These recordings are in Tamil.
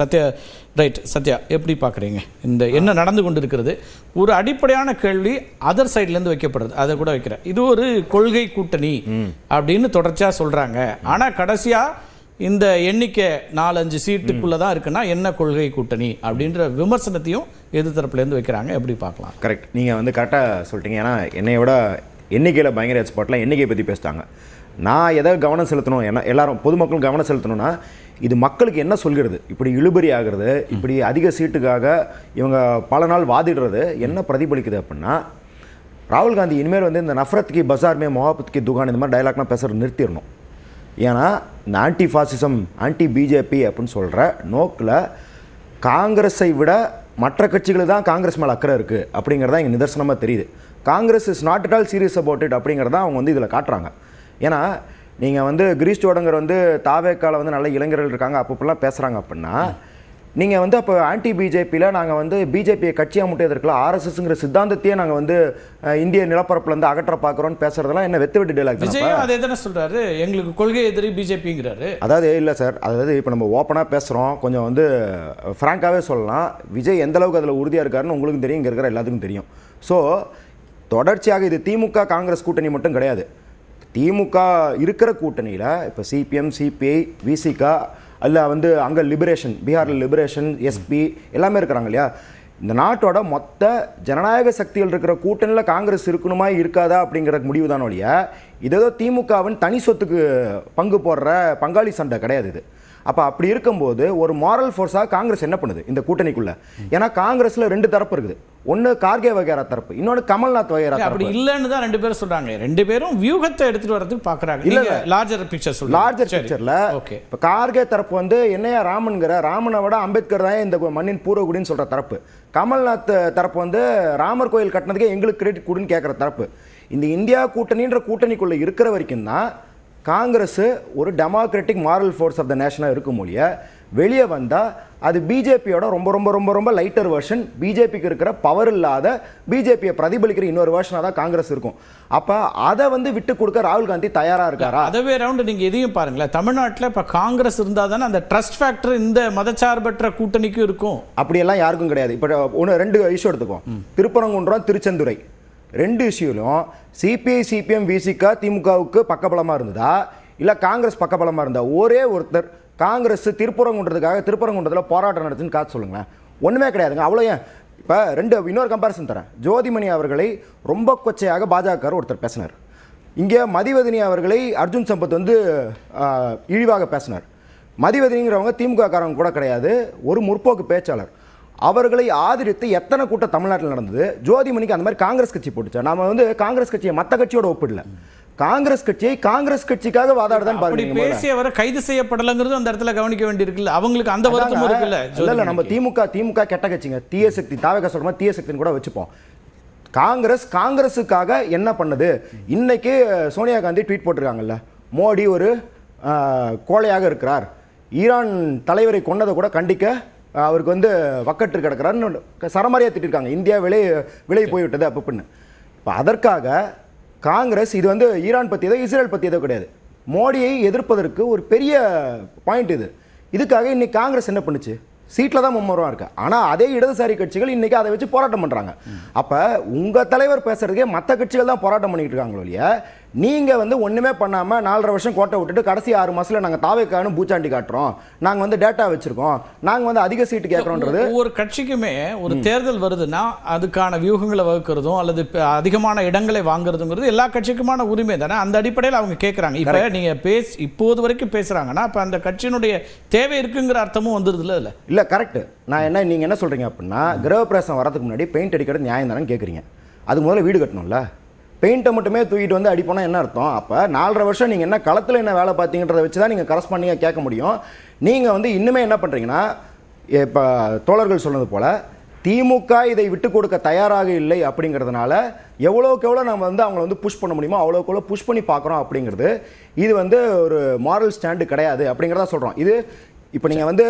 சத்யா, ரைட். சத்யா, எப்படி பார்க்குறீங்க இந்த என்ன நடந்து கொண்டு இருக்கிறது? ஒரு அடிப்படையான கேள்வி அதர் சைட்லேருந்து வைக்கப்படுறது, அதை கூட வைக்கிறேன். இது ஒரு கொள்கை கூட்டணி அப்படின்னு தொடர்ச்சியாக சொல்கிறாங்க. ஆனால் கடைசியாக இந்த எண்ணிக்கை 4-5 சீட்டுக்குள்ளே தான் இருக்குன்னா என்ன கொள்கை கூட்டணி அப்படின்ற விமர்சனத்தையும் எதிர்த்தரப்புலேருந்து வைக்கிறாங்க. எப்படி பார்க்கலாம்? கரெக்ட், நீங்கள் வந்து கரெக்டாக சொல்லிட்டீங்க. ஏன்னா என்னைய விட எண்ணிக்கையில் பயங்கர எக்ஸ்பர்ட்லாம் எண்ணிக்கையை பற்றி பேசிட்டாங்க. நான் எதை கவனம் செலுத்தணும், என்ன எல்லாரும் பொதுமக்கள் கவனம் செலுத்தணும்னா இது மக்களுக்கு என்ன சொல்கிறது, இப்படி இழுபறி ஆகிறது, இப்படி அதிக சீட்டுக்காக இவங்க பல நாள் வாதிடுறது என்ன பிரதிபலிக்குது அப்படின்னா, ராகுல் காந்தி இனிமேல் வந்து இந்த நஃபரத் கி பசார் மே மொஹபத் கி துகான் இந்த மாதிரி டைலாக்லாம் பேசுகிறது நிறுத்திடணும். ஏன்னா இந்த ஆன்டி ஃபாசிசம், ஆன்டி பிஜேபி அப்படின்னு சொல்கிற நோக்கில் காங்கிரஸை விட மற்ற கட்சிகள் தான் காங்கிரஸ் மேலே அக்கறை இருக்குது அப்படிங்கிறதான் இங்கே நிதர்சனமாக தெரியுது. Congress is not at all serious about it அப்படிங்கிறத அவங்க வந்து இதில் காட்டுறாங்க. ஏன்னா நீங்கள் வந்து கிரீஷ் ஜோடங்கர் வந்து தாவேக்கால வந்து நல்ல இளைஞர்கள் இருக்காங்க அப்பப்பெல்லாம் பேசுகிறாங்க அப்படின்னா, நீங்கள் வந்து அப்போ ஆன்டி பிஜேபியில் நாங்கள் வந்து பிஜேபியை கட்சியாக மட்டும் எதிர்க்கலாம், ஆர்எஸ்எஸ்ங்கிற சித்தாந்தத்தையே நாங்கள் வந்து இந்திய நிலப்பரப்புலேருந்து அகற்ற பார்க்குறோன்னு பேசுறதெல்லாம் என்ன வெத்து வெட்டு டைலாக்? விஜய் அதே தானே சொல்கிறாரு, எங்களுக்கு கொள்கை எதிரி பிஜேபிங்கிறாரு. அதாவது இல்லை சார், அதாவது இப்போ நம்ம ஓப்பனாக பேசுகிறோம், கொஞ்சம் வந்து ஃப்ராங்காகவே சொல்லலாம். விஜய் எந்த அளவுக்கு அதில் உறுதியாக இருக்காருன்னு உங்களுக்கும் தெரியும், இங்கே இருக்கிற எல்லாத்துக்கும் தெரியும். ஸோ தொடர்ச்சியாக இது திமுக காங்கிரஸ் கூட்டணி மட்டும் கிடையாது. திமுக இருக்கிற கூட்டணியில் இப்போ சிபிஎம், சிபிஐ, விசிகா, அல்ல வந்து அங்கே லிபரேஷன், பீகாரில் லிபரேஷன், எஸ்பி எல்லாமே இருக்கிறாங்க இல்லையா? இந்த நாட்டோட மொத்த ஜனநாயக சக்திகள் இருக்கிற கூட்டணியில் காங்கிரஸ் இருக்கணுமா இருக்காதா அப்படிங்கிற முடிவு தான் ஒழிய இதோ திமுகவின் தனி சொத்துக்கு பங்கு போடுற பங்காளி சண்டை கிடையாது இது. அப்போ அப்படி இருக்கும்போது ஒரு மாரல் ஃபோர்ஸாக காங்கிரஸ் என்ன பண்ணுது இந்த கூட்டணிக்குள்ள? ஏன்னா காங்கிரஸ்ல 2 தரப்பு இருக்குது. ஒன்று கார்கே வகைரா தரப்பு, இன்னொன்று கமல்நாத் வகைரா தரப்பு. அப்படி இல்லைன்னு தான் 2 பேரும் சொல்றாங்க. 2 பேரும் வியூகத்தை எடுத்துட்டு வரதுக்கு பார்க்குறாங்க. இல்லை, லார்ஜர் பிக்சர் சொல்லுங்க. லார்ஜர் பிக்சர்ல இப்போ கார்கே தரப்பு வந்து என்னையா ராமனை விட அம்பேத்கர் தான் இந்த மண்ணின் பூர்வகுடின்னு சொல்ற தரப்பு. கமல்நாத் தரப்பு வந்து ராமர் கோயில் கட்டினதுக்கே எங்களுக்கு கிரெடிட் கொடுன்னு கேட்குற தரப்பு. இந்த இந்தியா கூட்டணின்ற கூட்டணிக்குள்ள இருக்கிற வரைக்கும் தான் காங்கிரஸ் ஒரு democratic moral force of the நேஷனாக இருக்கும் மொழிய வெளியே வந்தால் அது பிஜேபியோட ரொம்ப ரொம்ப ரொம்ப ரொம்ப லைட்டர் வெர்ஷன், பிஜேபிக்கு இருக்கிற பவர் இல்லாத பிஜேபியை பிரதிபலிக்கிற இன்னொரு வெர்ஷனாக தான் காங்கிரஸ் இருக்கும். அப்போ அதை வந்து விட்டு கொடுக்க ராகுல் காந்தி தயாராக இருக்காரா? அதவே ரவுண்டு நீங்கள் எதையும் பாருங்களேன், தமிழ்நாட்டில் இப்போ காங்கிரஸ் இருந்தால் தானே அந்த ட்ரஸ்ட் ஃபேக்டர் இந்த மதச்சார்பற்ற கூட்டணிக்கும் இருக்கும். அப்படியெல்லாம் யாருக்கும் கிடையாது. இப்போ 2 இஷ்யூ எடுத்துக்கோம், திருப்பரங்குன்றம், திருச்செந்துறை 2 இஷ்யூலும் சிபிஐ, சிபிஎம், விசிகா திமுகவுக்கு பக்கபலமாக இருந்ததா இல்லை காங்கிரஸ் பக்கபலமாக இருந்தா? ஒரே ஒருத்தர் காங்கிரஸ் திருப்பரங்குன்றத்தில் போராட்டம் நடத்துன்னு காத்து சொல்லுங்களேன். ஒன்றுமே கிடையாதுங்க. அவ்வளோ ஏன்? இப்போ இன்னொரு கம்பேரிசன் தரேன். ஜோதிமணி அவர்களை ரொம்ப கொச்சையாக பாஜக ஒருத்தர் பேசினார். இங்கே மதிவதனி அவர்களை அர்ஜுன் சம்பத் வந்து இழிவாக பேசினார். மதிவதனிங்கிறவங்க திமுக காரங்க கூட கிடையாது, ஒரு முற்போக்கு பேச்சாளர். அவர்களை ஆதரித்து எத்தனை கூட்டம் தமிழ்நாட்டில் நடந்தது? ஜோதிமணிக்கு அந்த மாதிரி காங்கிரஸ் கட்சி போட்டுச்சா? நாம வந்து காங்கிரஸ் கட்சியை மற்ற கட்சியோட ஒப்பிடல, காங்கிரஸ் கட்சியை காங்கிரஸ் கட்சிக்காக வாதாடுதான் பாருங்க. பேசியவரை கைது செய்யப்படலங்கிறது அந்த இடத்துல கவனிக்க வேண்டியிருக்குல்ல, அவங்களுக்கு அந்த வருத்தம் இருக்குல்ல. இல்ல, நம்ம திமுக கெட்ட கட்சிங்க, தீய சக்தி, தாவக சொல்றோம், தீய சக்தின்னு கூட வச்சுப்போம். காங்கிரஸுக்காக என்ன பண்ணது? இன்னைக்கு சோனியா காந்தி ட்வீட் போட்டிருக்காங்கல்ல, மோடி ஒரு கோழையாக இருக்கிறார், ஈரான் தலைவரை கொண்டதை கூட கண்டிக்க அவருக்கு வந்து வக்கற்று கிடக்கிறாருன்னு சரமாரியாக திட்டிருக்காங்க. இந்தியா விலை போய்விட்டது அப்பன்னு. இப்போ அதற்காக காங்கிரஸ் இது வந்து ஈரான் பற்றியதோ இஸ்ரேல் பற்றியதோ கிடையாது, மோடியை எதிர்ப்பதற்கு ஒரு பெரிய பாயிண்ட் இது. இதுக்காக இன்னைக்கு காங்கிரஸ் என்ன பண்ணுச்சு? சீட்டில் தான் மும்முரமாக இருக்கு. ஆனால் அதே இடதுசாரி கட்சிகள் இன்னைக்கு அதை வச்சு போராட்டம் பண்ணுறாங்க. அப்போ உங்கள் தலைவர் பேசுறதுக்கே மற்ற கட்சிகள் தான் போராட்டம் பண்ணிட்டு இருக்காங்களோ இல்லையா? நீங்கள் வந்து ஒன்றுமே பண்ணாமல் 4.5 வருஷம் கோட்டை விட்டுட்டு கடைசி 6 மாதத்தில் நாங்கள் தாவேக்கானு பூச்சாண்டி காட்டுறோம், நாங்கள் வந்து டேட்டா வச்சுருக்கோம், நாங்கள் வந்து அதிக சீட்டு கேட்குறோன்றது. ஒரு கட்சிக்குமே ஒரு தேர்தல் வருதுன்னா அதுக்கான வியூகங்களை வகுக்கிறதும் அல்லது அதிகமான இடங்களை வாங்குறதுங்கிறது எல்லா கட்சிக்குமான உரிமை தானே. அந்த அடிப்படையில் அவங்க கேட்குறாங்க. இப்போ நீங்கள் இப்போது வரைக்கும் பேசுகிறாங்கன்னா அப்போ அந்த கட்சியினுடைய தேவை இருக்குங்கிற அர்த்தமும் வந்துடுதுல? இல்லை, கரெக்ட். நீங்கள் என்ன சொல்கிறீங்க அப்படின்னா, கிரகப்பிரவேசம் வரதுக்கு முன்னாடி பெயிண்ட் அடிக்கிறது நியாயம் தானே கேட்குறீங்க. அதுக்கு முதல்ல வீடு கட்டணும்ல. பெயிண்ட்டை மட்டுமே தூக்கிட்டு வந்து அடிப்போனா என்ன அர்த்தம்? அப்போ 4.5 வருஷம் நீங்கள் என்ன களத்தில் என்ன வேலை பார்த்தீங்கன்றதை வச்சு தான் நீங்கள் கரஸ்பாண்டிங்காக கேட்க முடியும். நீங்கள் வந்து இன்னுமே என்ன பண்ணுறீங்கன்னா, இப்போ தோழர்கள் சொன்னது போல் திமுக இதை விட்டு கொடுக்க தயாராக இல்லை அப்படிங்கிறதுனால எவ்வளோக்கு எவ்வளோ நம்ம வந்து அவங்களை வந்து புஷ் பண்ண முடியுமோ அவ்வளோக்கு எவ்வளோ புஷ் பண்ணி பார்க்குறோம் அப்படிங்கிறது. இது வந்து ஒரு மாரல் ஸ்டாண்டு கிடையாது அப்படிங்கிறத சொல்கிறோம். இது இப்போ நீங்க வந்து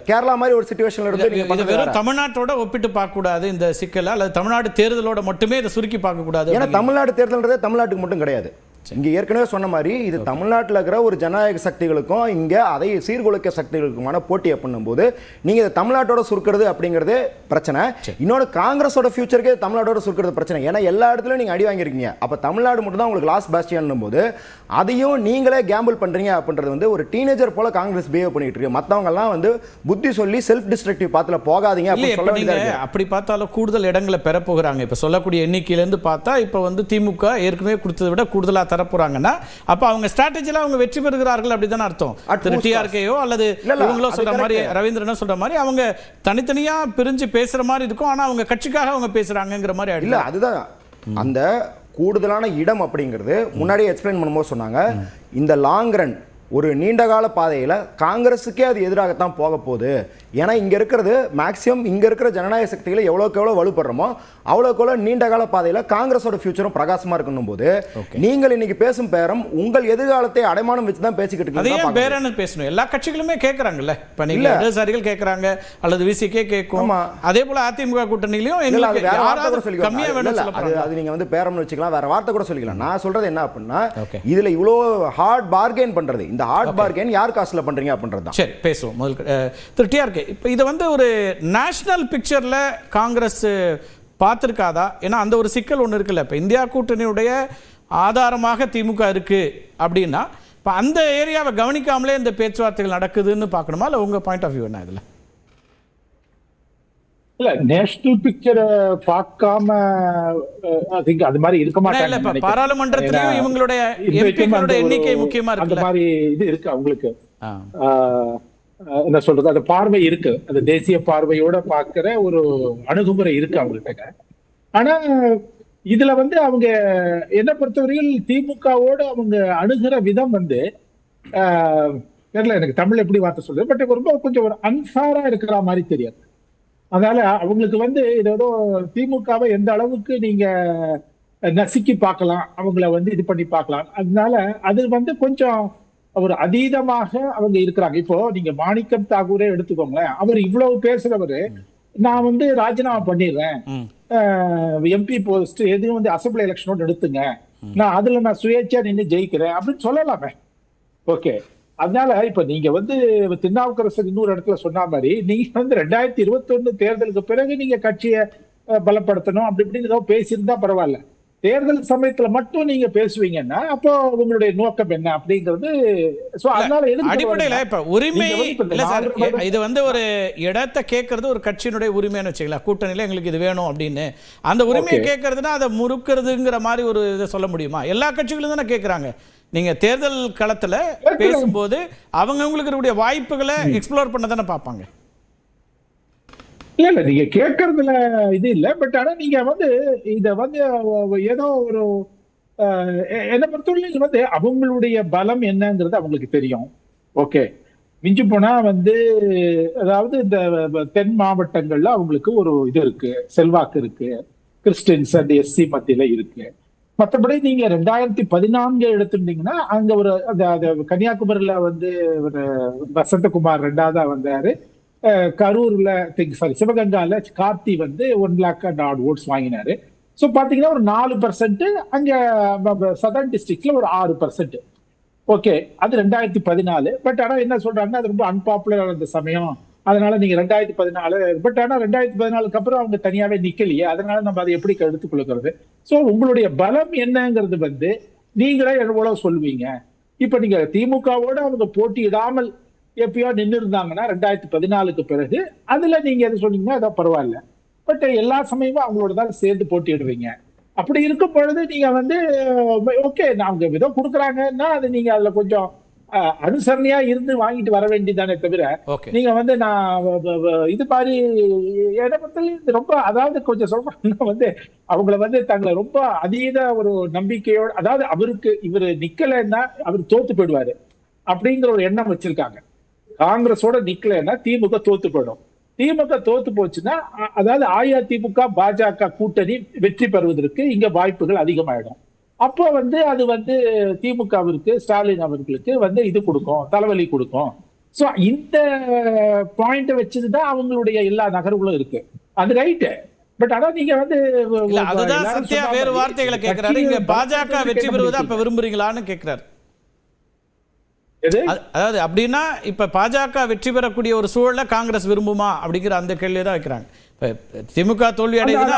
கேரளா மாதிரி ஒரு சிச்சுவேஷன்ல இருந்து நீங்க வெறும் தமிழ்நாட்டோட ஒப்பிட்டு பார்க்க கூடாது இந்த சிக்கலை, அல்லது தமிழ்நாடு தேர்தலோட மட்டுமே இதை சுருக்கி பார்க்க கூடாது. ஏன்னா தமிழ்நாடு தேர்தல்ன்றதே தமிழ்நாட்டுக்கு மட்டும் கிடையாது. இங்க ஏற்கனவே சொன்ன மாதிரி இது தமிழ்நாட்டில் இருக்கிற ஒரு ஜனநாயக சக்திகளுக்கும் இங்க அதை சீர்குலைக்க சக்திகளுக்குமான போட்டி பண்ணும்போது நீங்க இதை தமிழ்நாட்டோட சுருக்கிறது அப்படிங்கிறது பிரச்சனை. இன்னொன்று காங்கிரஸோட ஃபியூச்சருக்கு தமிழ்நாட்டோட சுருக்கிறது பிரச்சனை. ஏன்னா எல்லா இடத்துலயும் நீங்க அடி வாங்கியிருக்கீங்க. அப்ப தமிழ்நாடு மட்டும் தான் உங்களுக்கு லாஸ்ட் பாஸ்டியன் போது அதையும் நீங்களே கேம்பிள் பண்றீங்க அப்படின்றது வந்து ஒரு டீனேஜர் போல காங்கிரஸ் பிஹேவ் பண்ணிட்டு இருக்கு. மத்தவங்க எல்லாம் வந்து புத்தி சொல்லி செல்ஃப் டிஸ்ட்ரக்டிவ் பாத்துல போகாதீங்க அப்படி சொல்ல வேண்டியது. அப்படி பார்த்தாலும் கூடுதல் இடங்களை பெற போகிறாங்க. இப்ப சொல்லக்கூடிய எண்ணிக்கையிலிருந்து பார்த்தா இப்ப வந்து திமுக ஏற்கனவே கொடுத்ததை விட கூடுதலா தரப்போறாங்கன்னா அப்ப அவங்க ஸ்ட்ராட்டஜில அவங்க வெற்றி பெறுகிறார்கள் அப்படிதான் அர்த்தம். திரு டிஆர்கேயோ அல்லது இவங்களோ சொல்ற மாதிரி ரவீந்திரனோ சொல்ற மாதிரி அவங்க தனித்தனியா பிரிஞ்சு பேசுற மாதிரி இருக்கும். ஆனா அவங்க கட்சிக்காக அவங்க பேசுறாங்கங்கிற மாதிரி இல்ல. அதுதான் அந்த கூடுதலான இடம் அப்படிங்கிறது முன்னாடியே எக்ஸ்பிளைன் பண்ணும்போது சொன்னாங்க. இந்த லாங் ரன் ஒரு நீண்ட கால பாதையில் காங்கிரஸுக்கே அது எதிராகத்தான் போக போகுது. ஏன்னா இங்க இருக்கிறது மேக்சிமம் இங்க இருக்கிற ஜனநாயக சக்திகளை எவ்வளோக்கு எவ்வளோ வலுப்படுறோமோ அவ்வளோக்கு எவ்வளோ நீண்ட கால பாதையில் காங்கிரஸோட ஃபியூச்சரும் பிரகாசமா இருக்கணும் போது நீங்கள் இன்னைக்கு பேசும் பேரம் உங்கள் எதிர்காலத்தை அடைமானம் வச்சு தான் பேசிக்கிட்டு இருக்கீங்க. பேசணும் எல்லா கட்சிகளுமே கேட்கறாங்கல்ல. இப்ப நீங்க இடதுசாரிகள் கேட்கறாங்க அல்லது விசிகே கேட்கும். அதே போல அதிமுக கூட்டணியிலும் கம்மியா வேணும். அது நீங்க வந்து பேரம்னு வச்சுக்கலாம், வேற வார்த்தை கூட சொல்லிக்கலாம். நான் சொல்றது என்ன அப்படின்னா இதுல இவ்வளோ ஹார்ட் பார்கெயின் பண்றது, இந்த ஹார்ட் பார்கெயின் யார் காசுல பண்றீங்க அப்படின்றது தான். சரி பேசுவோம். முதல் திரு டிஆர்கே, இப்போ இது வந்து ஒரு நேஷனல் பிக்சர்ல காங்கிரஸ் பார்த்திருக்காதா? ஏன்னா அந்த ஒரு சிக்கல் ஒன்று இருக்குல்ல. இப்போ இந்தியா கூட்டணியுடைய ஆதாரமாக திமுக இருக்கு அப்படின்னா இப்போ அந்த ஏரியாவை கவனிக்காமலே இந்த பேச்சுவார்த்தைகள் நடக்குதுன்னு பார்க்கணுமா, இல்லை உங்க பாயிண்ட் ஆஃப் வியூ என்ன இதுல? இல்ல நேஷனல் பிக்சரை பார்க்காம அது மாதிரி இருக்க மாட்டாங்க. பாராளுமன்றத்திலும் இவங்களுடைய எண்ணிக்கை முக்கியமா இருக்கு. அந்த மாதிரி இது இருக்கு அவங்களுக்கு. என்ன சொல்றது, அந்த பார்வை இருக்கு. அந்த தேசிய பார்வையோட பார்க்கிற ஒரு அணுகுமுறை இருக்கு அவங்கள்ட்ட. ஆனா இதுல வந்து அவங்க என்ன பொறுத்தவரையில் திமுகவோட அவங்க அணுகிற விதம் வந்து தெரியல, எனக்கு தமிழ் எப்படி வார்த்தை சொல்றது, பட் ரொம்ப கொஞ்சம் ஒரு அன்ஃபேரா இருக்கிற மாதிரி தெரியாது. அதனால அவங்களுக்கு வந்து ஏதோ திமுகவை எந்த அளவுக்கு நீங்க நசுக்கி பார்க்கலாம், அவங்கள வந்து இது பண்ணி பார்க்கலாம். அதனால அது வந்து கொஞ்சம் ஒரு அதீதமாக அவங்க இருக்கிறாங்க. இப்போ நீங்க மாணிக்கம் தாகூரே எடுத்துக்கோங்களேன். அவர் இவ்வளவு பேசுறவரு நான் வந்து ராஜினாமா பண்ணிடுறேன், எம்பி போஸ்ட் எதுவும் வந்து அசம்பிளி எலெக்ஷனோட எடுத்துங்க, நான் சுயேட்சா நின்று ஜெயிக்கிறேன் அப்படின்னு சொல்லலாமே. ஓகே, அதனால இப்ப நீங்க வந்து திருநாவுக்கரசர் இன்னொரு இடத்துல சொன்ன மாதிரி நீங்க வந்து 2021 தேர்தலுக்கு பிறகு நீங்க கட்சியை பலப்படுத்தணும் அப்படி இப்படின்னு ஏதோ பேசியிருந்தா பரவாயில்ல. தேர்தல் சமயத்துல மட்டும் நீங்க பேசுவீங்கன்னா அப்போ உங்களுடைய நோக்கம் என்ன அப்படிங்கிறது அடிப்படையில இப்ப உரிமை இல்ல சார். இது வந்து ஒரு இடத்தை கேட்கறது ஒரு கட்சியினுடைய உரிமைன்னு வச்சுக்கலாம். கூட்டணியில எங்களுக்கு இது வேணும் அப்படின்னு அந்த உரிமையை கேட்கறதுன்னா அதை முறுக்கிறதுங்கிற மாதிரி ஒரு இதை சொல்ல முடியுமா? எல்லா கட்சிகளும் தானே கேட்கறாங்க. நீங்க தேர்தல் களத்துல பேசும்போது அவங்களுக்கு இருக்கக்கூடிய வாய்ப்புகளை எக்ஸ்ப்ளோர் பண்ண தானே பார்ப்பாங்க. இல்ல நீங்க கேட்கறதுல இது இல்ல, பட் ஆனா நீங்க வந்து இத வந்து ஏதோ ஒரு என்ன பொறுத்தவரைக்கும் வந்து அவங்களுடைய பலம் என்னங்கிறது அவங்களுக்கு தெரியும். ஓகே, மிஞ்சி போனா வந்து அதாவது இந்த தென் மாவட்டங்கள்ல அவங்களுக்கு ஒரு இது இருக்கு, செல்வாக்கு இருக்கு, கிறிஸ்டின்ஸ் அண்ட் எஸ்சி மத்தியில இருக்கு. மற்றபடி நீங்க 2014 எடுத்துட்டீங்கன்னா அங்க ஒரு கன்னியாகுமரியில வந்து ஒரு வசந்தகுமார் 2ஆவதா வந்தாரு. கரூர்ல சிவகங்கால கார்த்தி வந்து 1,00,000 ஓட்ஸ் வாங்கினாரு. சோ பாத்தீங்கன்னா ஒரு 4%, அங்க சதர்ன் டிஸ்ட்ரிக்ட்ல ஒரு 6%. ஓகே, அது 2014. பட் ஆனா என்ன சொல்றாங்கன்னா அது ரொம்ப அன்பாப்புலர் அந்த சமயம், அதனால நீங்க 2014. பட் ஆனா 2014க்கு அப்புறம் அவங்க தனியாவே நிக்கலையே, அதனால நம்ம அதை எப்படி எடுத்துக்கொள்ளுகிறது? சோ உங்களுடைய பலம் என்னங்கிறது வந்து நீங்களே எவ்வளவு சொல்லுவீங்க. இப்ப நீங்க திமுகவோட அவங்க போட்டியிடாமல் எப்பயோ நின்று இருந்தாங்கன்னா 2014க்கு பிறகு அதுல நீங்க எது சொன்னீங்கன்னா அதான் பரவாயில்ல. பட் எல்லா சமயமும் அவங்களோட தான் சேர்ந்து போட்டியிடுவீங்க. அப்படி இருக்கும் பொழுது நீங்க வந்து ஓகே அவங்க ஏதோ கொடுக்குறாங்கன்னா அது நீங்க அதுல கொஞ்சம் அனுசரணையா இருந்து வாங்கிட்டு வர வேண்டியதானே தவிர நீங்க வந்து நான் இது மாதிரி என்ன பொறுத்தவரை ரொம்ப அதாவது கொஞ்சம் சொல்றாங்க வந்து அவங்கள வந்து தங்களை ரொம்ப அதீத ஒரு நம்பிக்கையோட, அதாவது அவருக்கு இவர் நிக்கலைன்னா அவர் தோத்து போயிடுவாரு அப்படிங்கிற ஒரு எண்ணம் வச்சிருக்காங்க. காங்கிரஸோட நிக்கலைன்னா திமுக தோத்து போயிடும். திமுக தோத்து போச்சுன்னா அதாவது அதிமுக பாஜக கூட்டணி வெற்றி பெறுவதற்கு இங்க வாய்ப்புகள் அதிகமாயிடும். அப்போ வந்து அது வந்து திமுகவிற்கு ஸ்டாலின் அவர்களுக்கு வந்து இது கொடுக்கும், தலைவலி கொடுக்கும். சோ இந்த பாயிண்ட வச்சுதான் அவங்களுடைய எல்லா நகர்வுகளும் இருக்கு. அது ரைட்டு. பட் ஆனா நீங்க வந்து இல்ல அதுதான் சத்யா வேறு வார்த்தைகளை கேட்கிறாரு. இங்க பாஜக வெற்றி பெறுவதா இப்ப விரும்புறீங்களான்னு கேட்கிறாரு. அதாவது அப்படின்னா இப்ப பாஜக வெற்றி பெறக்கூடிய ஒரு சூழலை காங்கிரஸ் விரும்புமா அப்படிங்கிற அந்த கேள்வியை தான் வைக்கிறாங்க. திமுக தோல்வி அடையுதுன்னா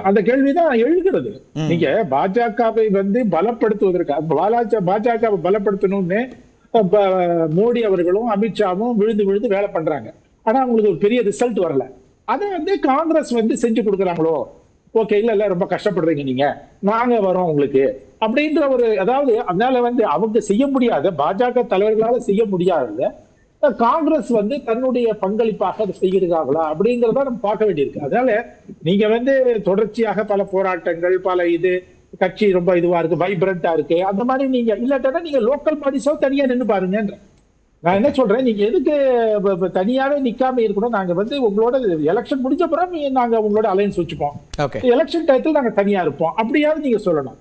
அந்த கேள்விதான் எழுகிறது. நீங்க பாஜகவை வந்து பலப்படுத்துவதற்கு பாஜகவை பலப்படுத்தணும்னு மோடி அவர்களும் அமித்ஷாவும் விழுந்து வேலை பண்றாங்க. ஆனா அவங்களுக்கு ஒரு பெரிய ரிசல்ட் வரல. அதை வந்து காங்கிரஸ் வந்து செஞ்சு கொடுக்குறாங்களோ, ஓகே இல்ல ரொம்ப கஷ்டப்படுறீங்க நீங்க, நாங்க வரோம் உங்களுக்கு அப்படின்ற ஒரு, அதாவது அதனால வந்து அவங்க செய்ய முடியாத, பாஜக தலைவர்களால செய்ய முடியாத காங்கிரஸ் வந்து தன்னுடைய பங்களிப்பாக அதை செய்கிறார்களா அப்படிங்கறத நம்ம பார்க்க வேண்டியிருக்கு. அதனால நீங்க வந்து தொடர்ச்சியாக பல போராட்டங்கள், பல கட்சி ரொம்ப இதுவா இருக்கு, வைப்ரண்டா இருக்கு, அந்த மாதிரி நீங்க இல்லாட்டா நீங்க லோக்கல் பாடிஸோ தனியா நின்று பாருங்க. நான் என்ன சொல்றேன், நீங்க எதுக்கு தனியாவே நிக்காம இருக்கணும்? நாங்க வந்து உங்களோட எலெக்ஷன் முடிஞ்ச பிறகு நாங்க உங்களோட அலையன்ஸ் வச்சுப்போம், எலெக்ஷன் டயத்தில் நாங்க தனியா இருப்போம், அப்படியாவது நீங்க சொல்லணும்.